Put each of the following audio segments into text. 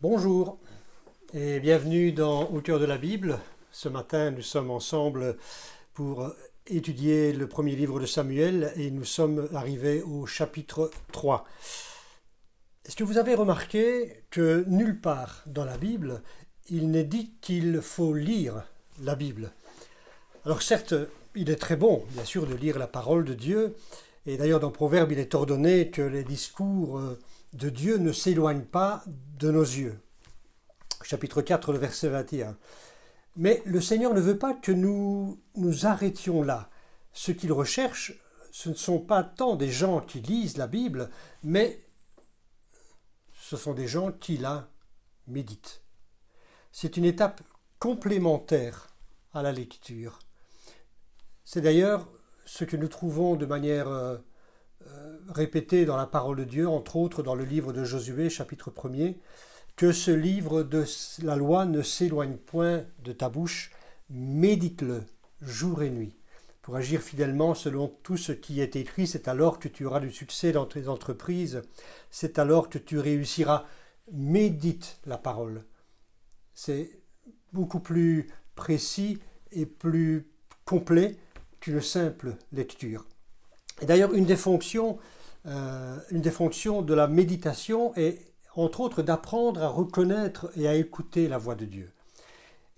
Bonjour et bienvenue Au cœur de la Bible. Ce matin, nous sommes ensemble pour étudier le premier livre de Samuel et nous sommes arrivés au chapitre 3. Est-ce que vous avez remarqué que nulle part dans la Bible, il n'est dit qu'il faut lire la Bible? Alors certes, il est très bon, bien sûr, de lire la parole de Dieu. Et d'ailleurs, dans Proverbe, il est ordonné que les discours de Dieu ne s'éloignent pas de nos yeux. Chapitre 4, le verset 21. Mais le Seigneur ne veut pas que nous nous arrêtions là. Ce qu'il recherche, ce ne sont pas tant des gens qui lisent la Bible, mais ce sont des gens qui la méditent. C'est une étape complémentaire à la lecture. C'est d'ailleurs ce que nous trouvons de manière répétée dans la parole de Dieu, entre autres dans le livre de Josué, chapitre 1er, que ce livre de la loi ne s'éloigne point de ta bouche, médite-le jour et nuit. Pour agir fidèlement selon tout ce qui est écrit, c'est alors que tu auras du succès dans tes entreprises, c'est alors que tu réussiras. Médite la parole. C'est beaucoup plus précis et plus complet qu'une simple lecture. Et d'ailleurs, une des fonctions de la méditation est, entre autres, d'apprendre à reconnaître et à écouter la voix de Dieu.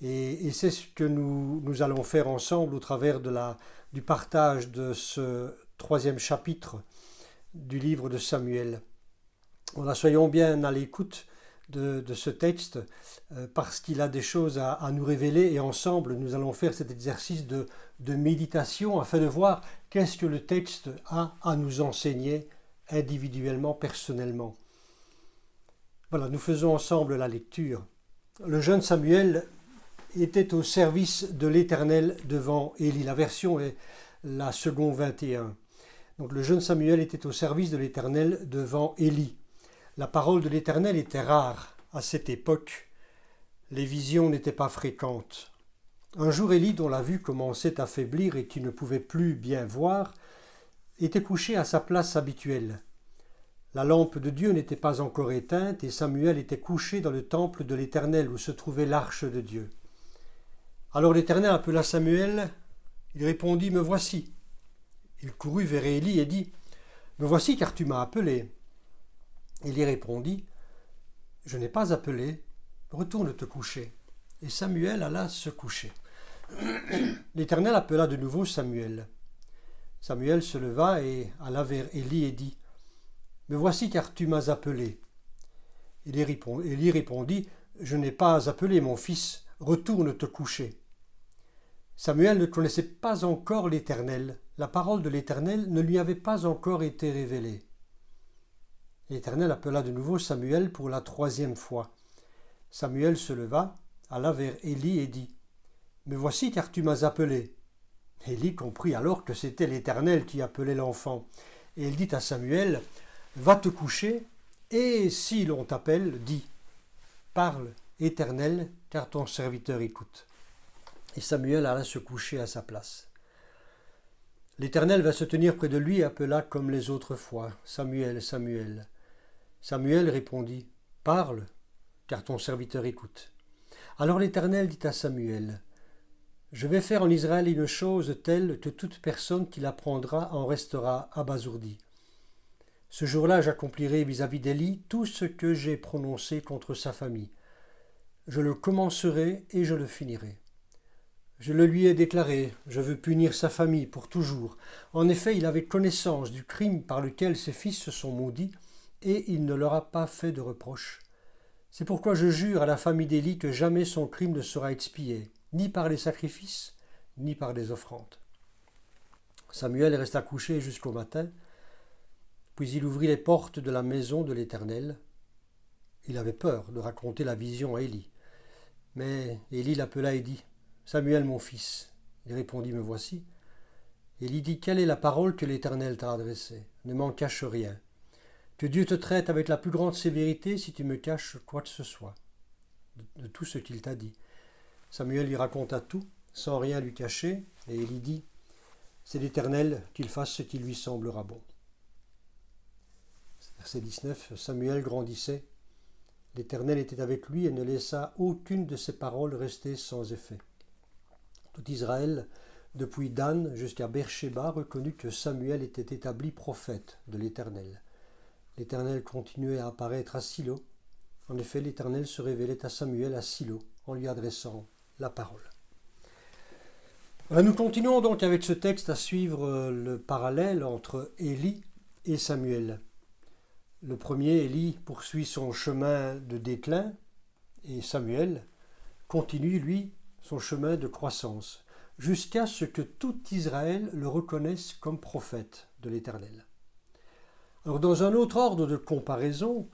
Et c'est ce que nous allons faire ensemble au travers du partage de ce troisième chapitre du livre de Samuel. Soyons bien à l'écoute de ce texte parce qu'il a des choses à nous révéler et ensemble nous allons faire cet exercice de méditation afin de voir qu'est-ce que le texte a à nous enseigner individuellement, personnellement. Voilà, nous faisons ensemble la lecture. Le jeune Samuel était au service de l'Éternel devant Élie. La version est la seconde 21. Donc le jeune Samuel était au service de l'Éternel devant Élie. La parole de l'Éternel était rare à cette époque. Les visions n'étaient pas fréquentes. Un jour, Élie, dont la vue commençait à faiblir et qui ne pouvait plus bien voir, était couché à sa place habituelle. La lampe de Dieu n'était pas encore éteinte et Samuel était couché dans le temple de l'Éternel où se trouvait l'arche de Dieu. Alors l'Éternel appela Samuel. Il répondit « Me voici ». Il courut vers Élie et dit « Me voici car tu m'as appelé ». Élie répondit « Je n'ai pas appelé, retourne te coucher. » Et Samuel alla se coucher. L'Éternel appela de nouveau Samuel. Samuel se leva et alla vers Élie et dit « Me voici car tu m'as appelé. » Élie répondit « Je n'ai pas appelé mon fils, retourne te coucher. » Samuel ne connaissait pas encore l'Éternel. La parole de l'Éternel ne lui avait pas encore été révélée. L'Éternel appela de nouveau Samuel pour la troisième fois. Samuel se leva, alla vers Élie et dit « Me voici car tu m'as appelé. » Élie comprit alors que c'était l'Éternel qui appelait l'enfant. Et il dit à Samuel « Va te coucher, et si l'on t'appelle, dis « Parle, Éternel, car ton serviteur écoute. » Et Samuel alla se coucher à sa place. L'Éternel vint se tenir près de lui et appela comme les autres fois « Samuel, Samuel. » Samuel répondit « Parle, car ton serviteur écoute. » Alors l'Éternel dit à Samuel « Je vais faire en Israël une chose telle que toute personne qui l'apprendra en restera abasourdie. Ce jour-là, j'accomplirai vis-à-vis d'Élie tout ce que j'ai prononcé contre sa famille. Je le commencerai et je le finirai. Je le lui ai déclaré, je veux punir sa famille pour toujours. En effet, il avait connaissance du crime par lequel ses fils se sont maudits, et il ne leur a pas fait de reproche. C'est pourquoi je jure à la famille d'Élie que jamais son crime ne sera expié, ni par les sacrifices, ni par les offrandes. » Samuel resta couché jusqu'au matin, puis il ouvrit les portes de la maison de l'Éternel. Il avait peur de raconter la vision à Élie. Mais Élie l'appela et dit « Samuel, mon fils. » Il répondit « Me voici. » Élie dit « Quelle est la parole que l'Éternel t'a adressée? Ne m'en cache rien. Que Dieu te traite avec la plus grande sévérité si tu me caches quoi que ce soit de tout ce qu'il t'a dit. » Samuel lui raconta tout, sans rien lui cacher, et Élie dit « C'est l'Éternel qu'il fasse ce qui lui semblera bon. » Verset 19, Samuel grandissait, L'Éternel était avec lui et ne laissa aucune de ses paroles rester sans effet. Tout Israël, depuis Dan jusqu'à Beersheba, reconnut que Samuel était établi prophète de l'Éternel. L'Éternel continuait à apparaître à Silo. En effet, l'Éternel se révélait à Samuel à Silo en lui adressant la parole. Nous continuons donc avec ce texte à suivre le parallèle entre Élie et Samuel. Le premier, Élie, poursuit son chemin de déclin et Samuel continue, lui, son chemin de croissance, jusqu'à ce que tout Israël le reconnaisse comme prophète de l'Éternel. Alors, dans un autre ordre de comparaison,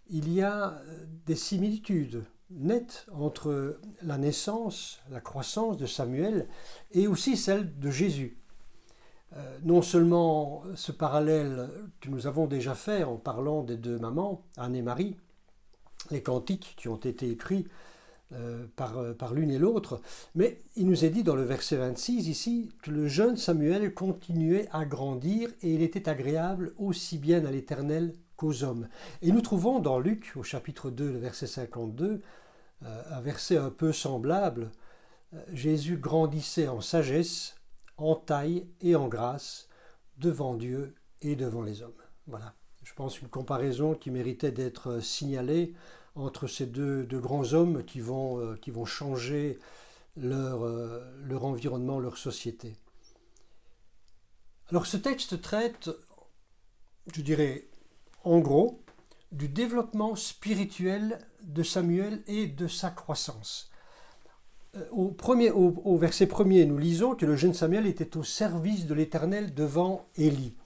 il y a des similitudes nettes entre la naissance, la croissance de Samuel et aussi celle de Jésus. Non seulement ce parallèle que nous avons déjà fait en parlant des deux mamans, Anne et Marie, les cantiques qui ont été écrits par l'une et l'autre, mais il nous est dit dans le verset 26 ici que le jeune Samuel continuait à grandir et il était agréable aussi bien à l'Éternel qu'aux hommes. Et nous trouvons dans Luc, au chapitre 2, le verset 52, un verset un peu semblable. Jésus grandissait en sagesse, en taille et en grâce, devant Dieu et devant les hommes. Voilà, je pense une comparaison qui méritait d'être signalée entre ces deux grands hommes qui vont changer leur environnement, leur société. Alors ce texte traite, je dirais, en gros, du développement spirituel de Samuel et de sa croissance. Au verset 1er, nous lisons que le jeune Samuel était au service de l'Éternel devant Élie.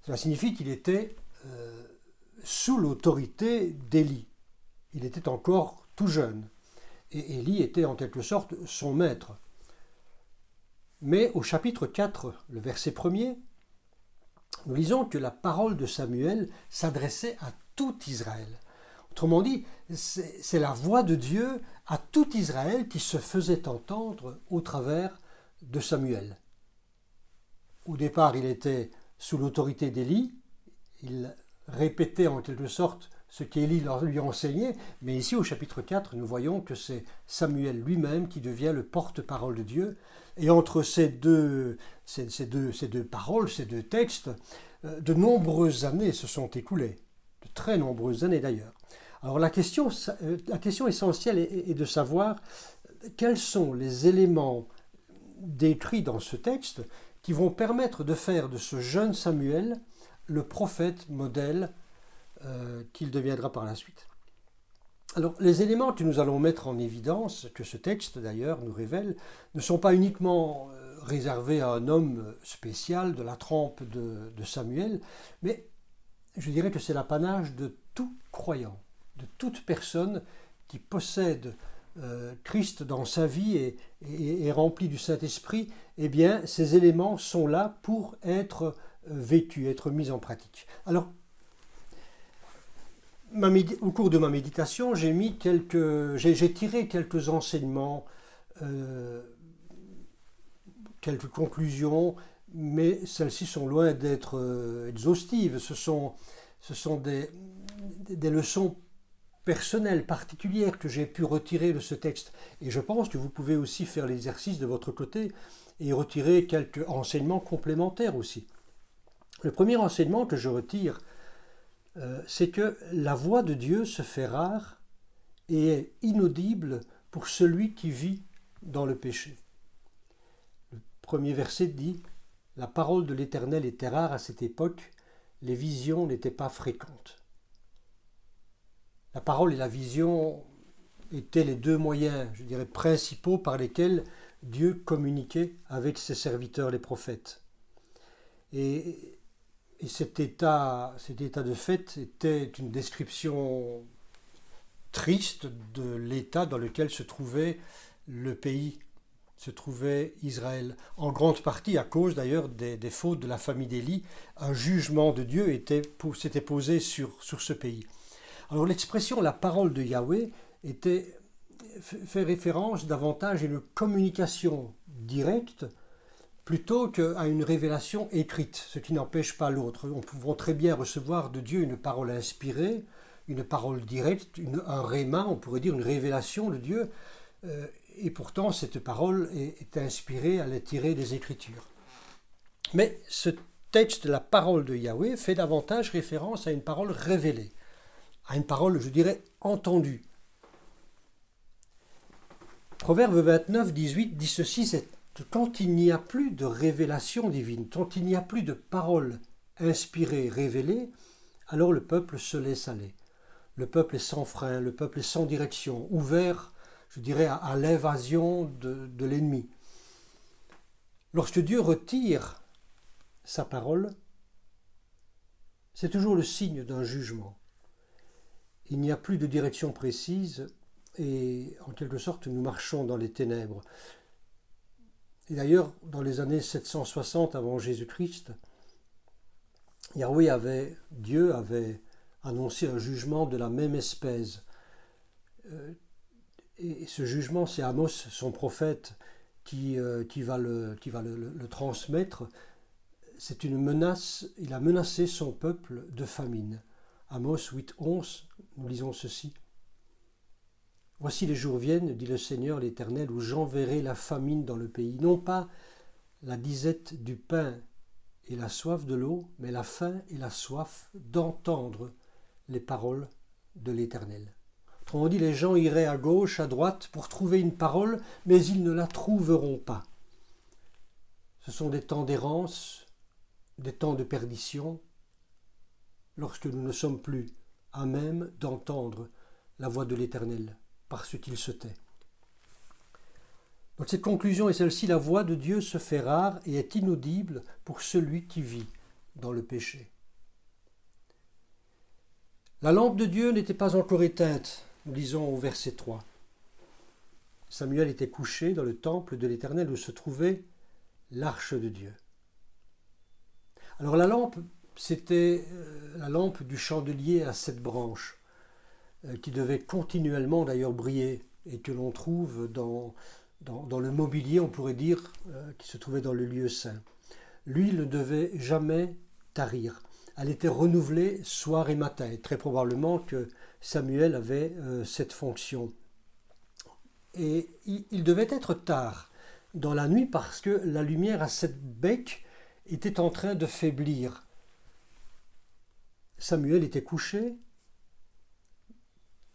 Cela signifie qu'il était sous l'autorité d'Élie. Il était encore tout jeune. Et Élie était en quelque sorte son maître. Mais au chapitre 4, le verset 1er, nous lisons que la parole de Samuel s'adressait à tout Israël. Autrement dit, c'est la voix de Dieu à tout Israël qui se faisait entendre au travers de Samuel. Au départ, il était sous l'autorité d'Élie. Il répétait en quelque sorte ce qu'Élie lui enseignait, mais ici au chapitre 4, nous voyons que c'est Samuel lui-même qui devient le porte-parole de Dieu. Et entre ces deux paroles, ces deux textes, de nombreuses années se sont écoulées, de très nombreuses années d'ailleurs. Alors la question essentielle est de savoir quels sont les éléments décrits dans ce texte qui vont permettre de faire de ce jeune Samuel le prophète modèle qu'il deviendra par la suite. Alors les éléments que nous allons mettre en évidence, que ce texte d'ailleurs nous révèle, ne sont pas uniquement réservés à un homme spécial de la trempe de Samuel, mais je dirais que c'est l'apanage de tout croyant, de toute personne qui possède Christ dans sa vie et est rempli du Saint-Esprit. Eh bien, ces éléments sont là pour être vécus, être mis en pratique. Alors, au cours de ma méditation, j'ai tiré quelques enseignements, quelques conclusions, mais celles-ci sont loin d'être exhaustives. Ce sont des leçons personnelles, particulières que j'ai pu retirer de ce texte. Et je pense que vous pouvez aussi faire l'exercice de votre côté et retirer quelques enseignements complémentaires aussi. Le premier enseignement que je retire, c'est que la voix de Dieu se fait rare et est inaudible pour celui qui vit dans le péché. Le premier verset dit « La parole de l'Éternel était rare à cette époque, les visions n'étaient pas fréquentes. » La parole et la vision étaient les deux moyens, je dirais, principaux par lesquels Dieu communiquait avec ses serviteurs, les prophètes. Et cet état de fait était une description triste de l'état dans lequel se trouvait le pays, se trouvait Israël. En grande partie à cause d'ailleurs des fautes de la famille d'Élie, un jugement de Dieu s'était posé sur ce pays. Alors l'expression « la parole de Yahweh » fait référence davantage à une communication directe plutôt qu'à une révélation écrite, ce qui n'empêche pas l'autre. On peut très bien recevoir de Dieu une parole inspirée, une parole directe, un réma, on pourrait dire une révélation de Dieu, et pourtant cette parole est inspirée, elle est tirée des Écritures. Mais ce texte, la parole de Yahweh, fait davantage référence à une parole révélée, à une parole, je dirais, entendue. Proverbe 29, 18 dit ceci, c'est quand il n'y a plus de révélation divine, quand il n'y a plus de parole inspirée, révélée, alors le peuple se laisse aller. Le peuple est sans frein, le peuple est sans direction, ouvert, je dirais, à l'évasion de l'ennemi. Lorsque Dieu retire sa parole, c'est toujours le signe d'un jugement. Il n'y a plus de direction précise et en quelque sorte nous marchons dans les ténèbres. Et d'ailleurs, dans les années 760 avant Jésus-Christ, Dieu avait annoncé un jugement de la même espèce. Et ce jugement, c'est Amos, son prophète, qui va le transmettre. C'est une menace, il a menacé son peuple de famine. Amos 8, 11, nous lisons ceci. Voici les jours viennent, dit le Seigneur l'Éternel, où j'enverrai la famine dans le pays, non pas la disette du pain et la soif de l'eau, mais la faim et la soif d'entendre les paroles de l'Éternel. Autrement dit, les gens iraient à gauche, à droite pour trouver une parole, mais ils ne la trouveront pas. Ce sont des temps d'errance, des temps de perdition, lorsque nous ne sommes plus à même d'entendre la voix de l'Éternel, parce qu'il se tait. Donc cette conclusion est celle-ci, la voix de Dieu se fait rare et est inaudible pour celui qui vit dans le péché. La lampe de Dieu n'était pas encore éteinte, nous lisons au verset 3. Samuel était couché dans le temple de l'Éternel où se trouvait l'arche de Dieu. Alors la lampe, c'était la lampe du chandelier à 7 branches, qui devait continuellement d'ailleurs briller et que l'on trouve dans le mobilier, on pourrait dire, qui se trouvait dans le lieu saint. L'huile ne devait jamais tarir. Elle était renouvelée soir et matin. Et très probablement que Samuel avait cette fonction. Et il devait être tard dans la nuit parce que la lumière à 7 becs était en train de faiblir. Samuel était couché,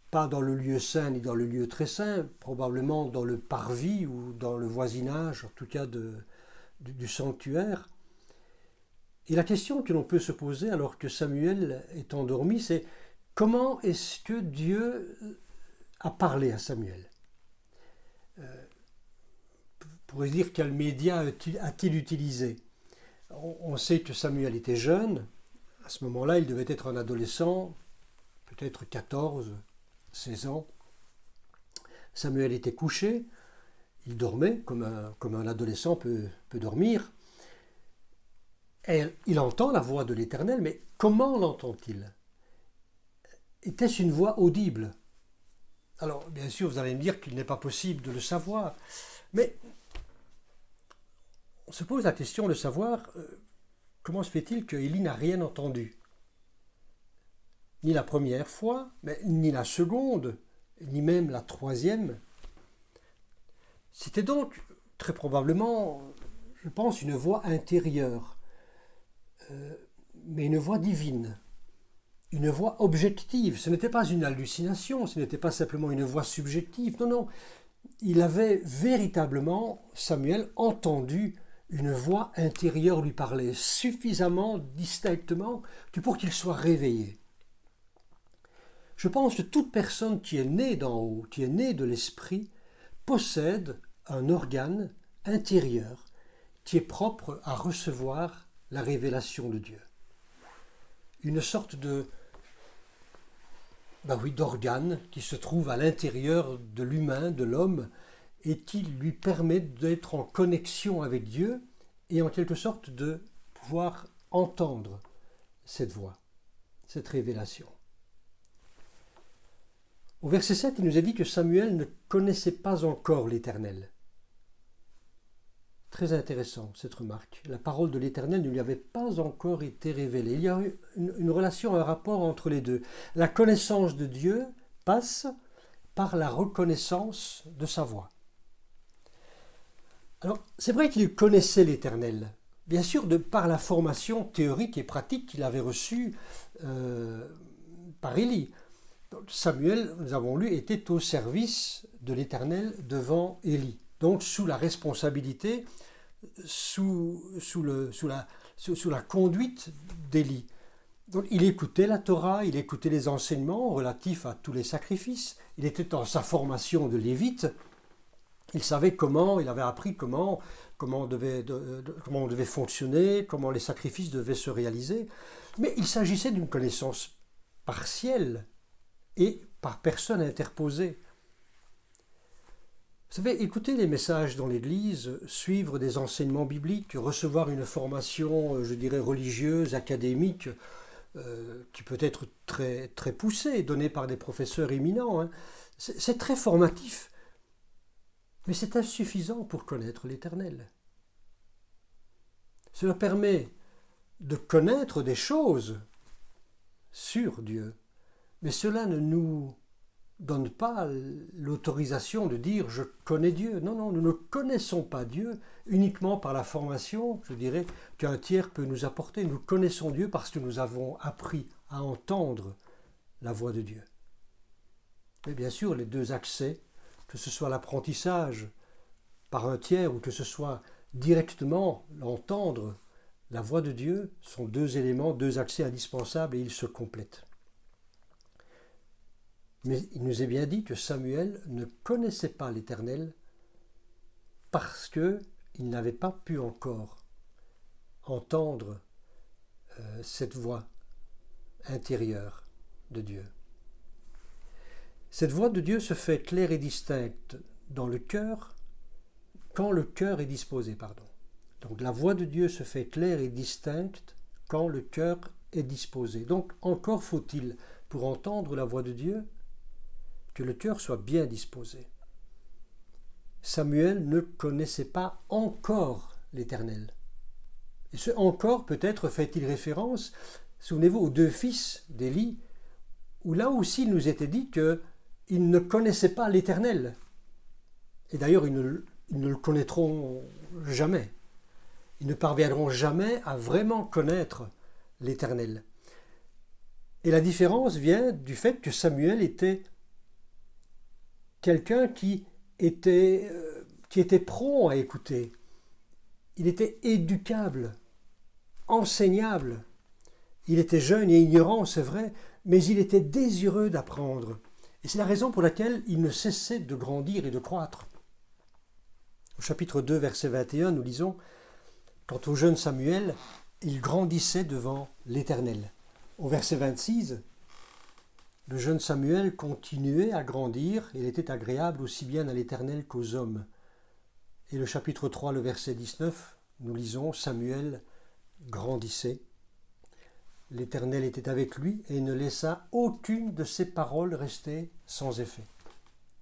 pas dans le lieu saint ni dans le lieu très saint, probablement dans le parvis ou dans le voisinage, en tout cas du sanctuaire. Et la question que l'on peut se poser alors que Samuel est endormi, c'est comment est-ce que Dieu a parlé à Samuel ? On pourrait se dire quel média a-t-il utilisé ? On sait que Samuel était jeune, à ce moment-là il devait être un adolescent, peut-être 14, 16 ans. Samuel était couché, il dormait comme un adolescent peut dormir. Et il entend la voix de l'Éternel, mais comment l'entend-il ? Était-ce une voix audible ? Alors, bien sûr, vous allez me dire qu'il n'est pas possible de le savoir, mais on se pose la question de savoir comment se fait-il qu'Élie n'a rien entendu ? Ni la première fois, mais ni la seconde, ni même la troisième. C'était donc très probablement, je pense, une voix intérieure, mais une voix divine, une voix objective. Ce n'était pas une hallucination, ce n'était pas simplement une voix subjective. Non, non, il avait véritablement, Samuel, entendu une voix intérieure lui parler, suffisamment distinctement pour qu'il soit réveillé. Je pense que toute personne qui est née d'en haut, qui est née de l'esprit, possède un organe intérieur qui est propre à recevoir la révélation de Dieu. Une sorte d'organe qui se trouve à l'intérieur de l'humain, de l'homme, et qui lui permet d'être en connexion avec Dieu et en quelque sorte de pouvoir entendre cette voix, cette révélation. Au verset 7, il nous est dit que Samuel ne connaissait pas encore l'Éternel. Très intéressant cette remarque. La parole de l'Éternel ne lui avait pas encore été révélée. Il y a une relation, un rapport entre les deux. La connaissance de Dieu passe par la reconnaissance de sa voix. Alors, c'est vrai qu'il connaissait l'Éternel, bien sûr par la formation théorique et pratique qu'il avait reçue par Élie. Samuel, nous avons lu, était au service de l'Éternel devant Élie, donc sous la responsabilité, sous la conduite d'Élie. Donc il écoutait la Torah, il écoutait les enseignements relatifs à tous les sacrifices, il était dans sa formation de lévite, il savait il avait appris comment on devait fonctionner, comment les sacrifices devaient se réaliser, mais il s'agissait d'une connaissance partielle et par personne interposée. Vous savez, écouter les messages dans l'Église, suivre des enseignements bibliques, recevoir une formation, je dirais, religieuse, académique, qui peut être très, très poussée, donnée par des professeurs éminents, hein, c'est très formatif. Mais c'est insuffisant pour connaître l'Éternel. Cela permet de connaître des choses sur Dieu, mais cela ne nous donne pas l'autorisation de dire « je connais Dieu ». Non, non, nous ne connaissons pas Dieu uniquement par la formation, je dirais, qu'un tiers peut nous apporter. Nous connaissons Dieu parce que nous avons appris à entendre la voix de Dieu. Mais bien sûr, les deux accès, que ce soit l'apprentissage par un tiers ou que ce soit directement l'entendre, la voix de Dieu, sont deux éléments, deux accès indispensables et ils se complètent. Mais il nous est bien dit que Samuel ne connaissait pas l'Éternel parce qu'il n'avait pas pu encore entendre cette voix intérieure de Dieu. Cette voix de Dieu se fait claire et distincte dans le cœur quand le cœur est disposé. Donc la voix de Dieu se fait claire et distincte quand le cœur est disposé. Donc encore faut-il, pour entendre la voix de Dieu, que le cœur soit bien disposé. Samuel ne connaissait pas encore l'Éternel. Et ce encore, peut-être fait-il référence, souvenez-vous, aux deux fils d'Élie, où là aussi il nous était dit qu'ils ne connaissaient pas l'Éternel. Et d'ailleurs, ils ne le connaîtront jamais. Ils ne parviendront jamais à vraiment connaître l'Éternel. Et la différence vient du fait que Samuel était quelqu'un qui était prompt à écouter. Il était éducable, enseignable. Il était jeune et ignorant, c'est vrai, mais il était désireux d'apprendre. Et c'est la raison pour laquelle il ne cessait de grandir et de croître. Au chapitre 2, verset 21, nous lisons « Quant au jeune Samuel, il grandissait devant l'Éternel. » Au verset 26, le jeune Samuel continuait à grandir, et il était agréable aussi bien à l'Éternel qu'aux hommes. Et le chapitre 3, le verset 19, nous lisons « Samuel grandissait. L'Éternel était avec lui et ne laissa aucune de ses paroles rester sans effet. »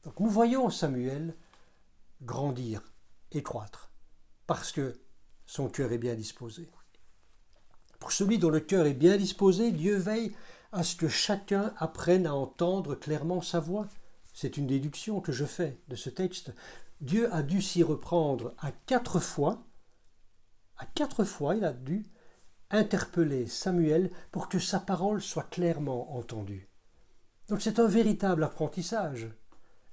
Donc nous voyons Samuel grandir et croître, parce que son cœur est bien disposé. Pour celui dont le cœur est bien disposé, Dieu veille à ce que chacun apprenne à entendre clairement sa voix. C'est une déduction que je fais de ce texte. Dieu a dû s'y reprendre à 4 fois. À 4 fois, il a dû interpeller Samuel pour que sa parole soit clairement entendue. Donc c'est un véritable apprentissage.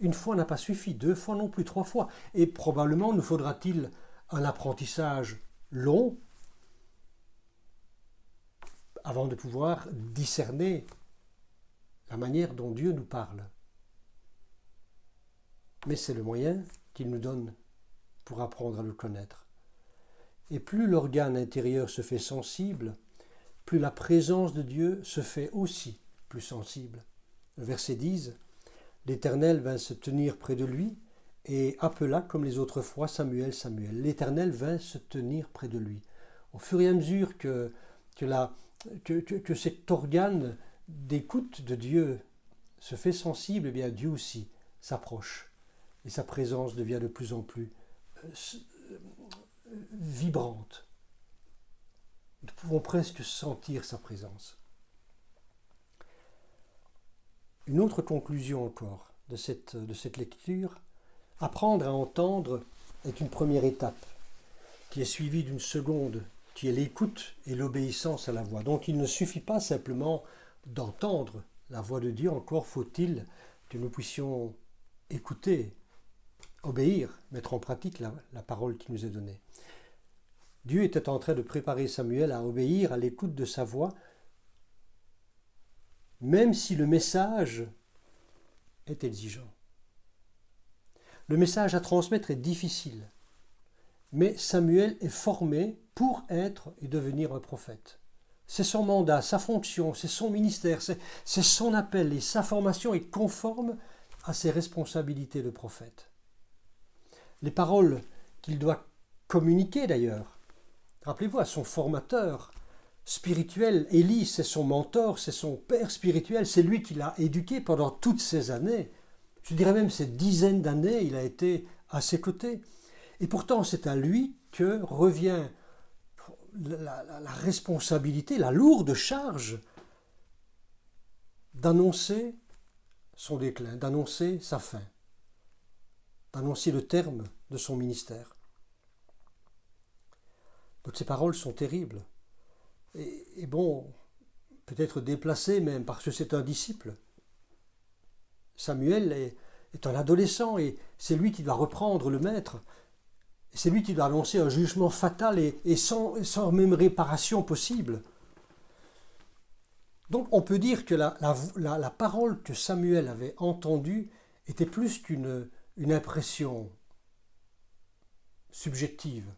Une fois n'a pas suffi, 2 fois non plus, 3 fois. Et probablement nous faudra-t-il un apprentissage long avant de pouvoir discerner la manière dont Dieu nous parle. Mais c'est le moyen qu'il nous donne pour apprendre à le connaître. Et plus l'organe intérieur se fait sensible, plus la présence de Dieu se fait aussi plus sensible. Le verset 10, « L'Éternel vint se tenir près de lui et appela comme les autres fois Samuel, Samuel. » L'Éternel vint se tenir près de lui. Au fur et à mesure que cet organe d'écoute de Dieu se fait sensible, eh bien Dieu aussi s'approche et sa présence devient de plus en plus vibrante. Nous pouvons presque sentir sa présence. Une autre conclusion encore de cette lecture, apprendre à entendre est une première étape qui est suivie d'une seconde, qui est l'écoute et l'obéissance à la voix. Donc il ne suffit pas simplement d'entendre la voix de Dieu, encore faut-il que nous puissions écouter, obéir, mettre en pratique la parole qui nous est donnée. Dieu était en train de préparer Samuel à obéir à l'écoute de sa voix, même si le message est exigeant. Le message à transmettre est difficile, mais Samuel est formé pour être et devenir un prophète. C'est son mandat, sa fonction, c'est son ministère, c'est son appel et sa formation est conforme à ses responsabilités de prophète. Les paroles qu'il doit communiquer d'ailleurs, rappelez-vous, à son formateur spirituel, Élie, c'est son mentor, c'est son père spirituel, c'est lui qui l'a éduqué pendant toutes ces années. Je dirais même ces dizaines d'années, il a été à ses côtés. Et pourtant, c'est à lui que revient la responsabilité, la lourde charge d'annoncer son déclin, d'annoncer sa fin, d'annoncer le terme de son ministère. Donc ces paroles sont terribles. Et bon, peut-être déplacées même, parce que c'est un disciple. Samuel est un adolescent et c'est lui qui doit reprendre le maître. C'est lui qui doit annoncer un jugement fatal et sans même réparation possible. Donc on peut dire que la parole que Samuel avait entendue était plus qu'une impression subjective.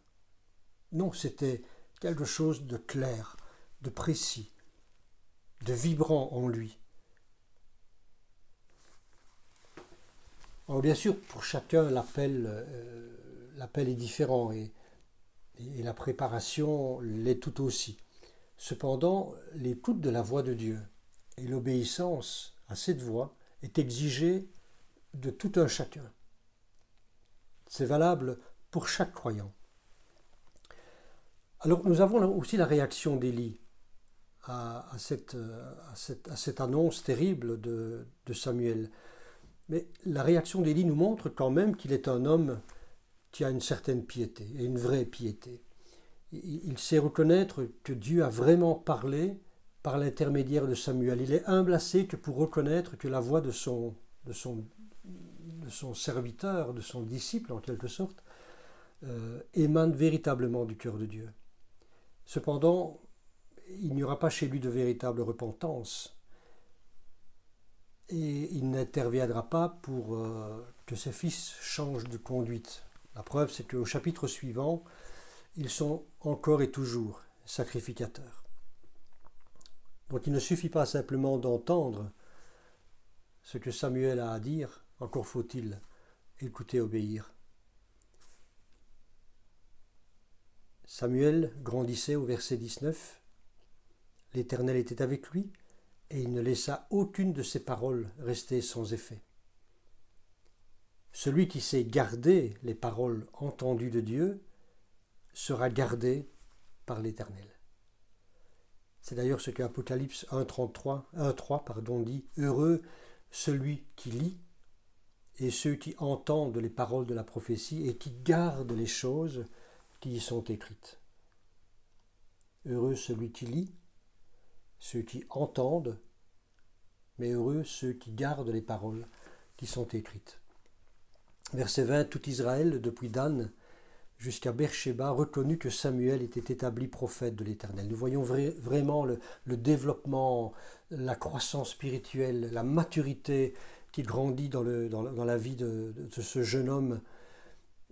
Non, c'était quelque chose de clair, de précis, de vibrant en lui. Alors bien sûr, pour chacun, l'appel est différent et la préparation l'est tout aussi. Cependant, l'écoute de la voix de Dieu et l'obéissance à cette voix est exigée de tout un chacun. C'est valable pour chaque croyant. Alors nous avons aussi la réaction d'Élie à cette annonce terrible de Samuel. Mais la réaction d'Élie nous montre quand même qu'il est un homme qui a une certaine piété, et une vraie piété. Il sait reconnaître que Dieu a vraiment parlé par l'intermédiaire de Samuel. Il est humble assez que pour reconnaître que la voix de son serviteur, de son disciple en quelque sorte, émane véritablement du cœur de Dieu. Cependant, il n'y aura pas chez lui de véritable repentance. Et il n'interviendra pas pour que ses fils changent de conduite. La preuve, c'est qu'au chapitre suivant, ils sont encore et toujours sacrificateurs. Donc il ne suffit pas simplement d'entendre ce que Samuel a à dire, encore faut-il écouter, obéir. Samuel grandissait au verset 19. L'Éternel était avec lui, et il ne laissa aucune de ses paroles rester sans effet. Celui qui sait garder les paroles entendues de Dieu sera gardé par l'Éternel. C'est d'ailleurs ce qu'Apocalypse 1.3 dit « Heureux celui qui lit et ceux qui entendent les paroles de la prophétie et qui gardent les choses qui y sont écrites. » Heureux celui qui lit, ceux qui entendent, mais heureux ceux qui gardent les paroles qui sont écrites. Verset 20, tout Israël, depuis Dan jusqu'à Beersheba, reconnut que Samuel était établi prophète de l'Éternel. Nous voyons vraiment le développement, la croissance spirituelle, la maturité qui grandit dans la vie de ce jeune homme.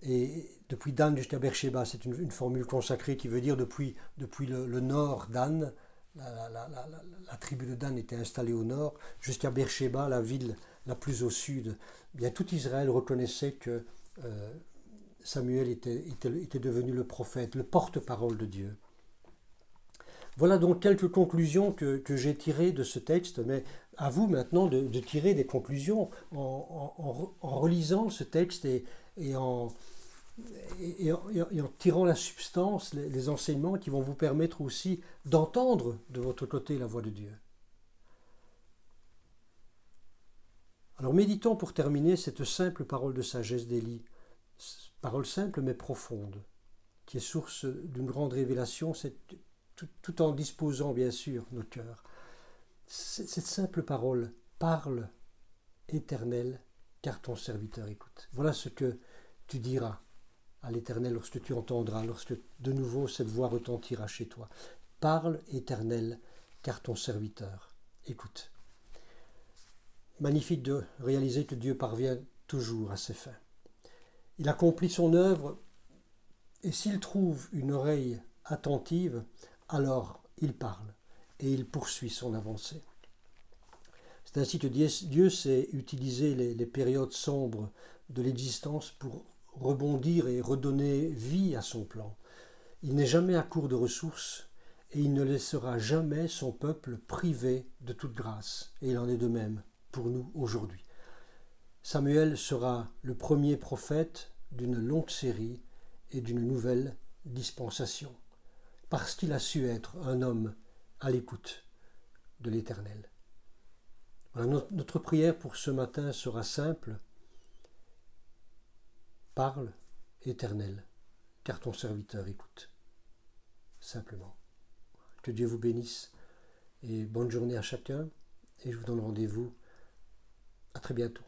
Et depuis Dan jusqu'à Beersheba, c'est une formule consacrée qui veut dire depuis le nord Dan, la tribu de Dan était installée au nord, jusqu'à Beersheba, la ville la plus au sud. Bien, tout Israël reconnaissait que Samuel était devenu le prophète, le porte-parole de Dieu. Voilà donc quelques conclusions que j'ai tirées de ce texte, mais à vous maintenant de tirer des conclusions en relisant ce texte et en et en tirant la substance, les enseignements qui vont vous permettre aussi d'entendre de votre côté la voix de Dieu. Alors méditons pour terminer cette simple parole de sagesse d'Élie, parole simple mais profonde, qui est source d'une grande révélation, tout en disposant bien sûr nos cœurs. Cette simple parole, parle, Éternel, car ton serviteur écoute. Voilà ce que tu diras à l'Éternel lorsque tu entendras, lorsque de nouveau cette voix retentira chez toi. Parle, Éternel, car ton serviteur écoute. Magnifique de réaliser que Dieu parvient toujours à ses fins. Il accomplit son œuvre, et s'il trouve une oreille attentive, alors il parle et il poursuit son avancée. C'est ainsi que Dieu sait utiliser les périodes sombres de l'existence pour rebondir et redonner vie à son plan. Il n'est jamais à court de ressources et il ne laissera jamais son peuple privé de toute grâce. Et il en est de même pour nous aujourd'hui. Samuel sera le premier prophète d'une longue série et d'une nouvelle dispensation, parce qu'il a su être un homme à l'écoute de l'Éternel. Voilà, notre prière pour ce matin sera simple. Parle, Éternel, car ton serviteur écoute. Simplement. Que Dieu vous bénisse et bonne journée à chacun. Et je vous donne rendez-vous à très bientôt.